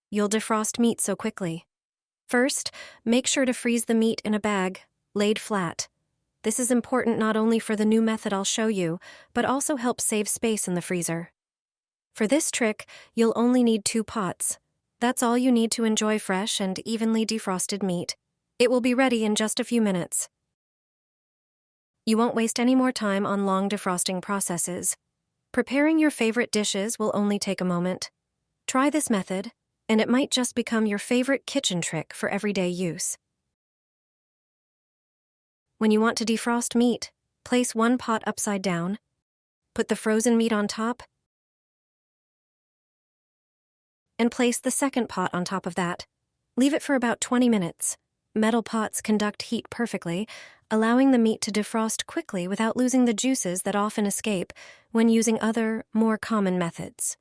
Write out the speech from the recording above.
you'll defrost meat so quickly. First, make sure to freeze the meat in a bag, laid flat. This is important not only for the new method I'll show you, but also helps save space in the freezer. For this trick, you'll only need 2 pots. That's all you need to enjoy fresh and evenly defrosted meat. It will be ready in just a few minutes. You won't waste any more time on long defrosting processes. Preparing your favorite dishes will only take a moment. Try this method, and it might just become your favorite kitchen trick for everyday use. When you want to defrost meat, place one pot upside down, put the frozen meat on top, and place the second pot on top of that. Leave it for about 20 minutes. Metal pots conduct heat perfectly, allowing the meat to defrost quickly without losing the juices that often escape when using other, more common methods.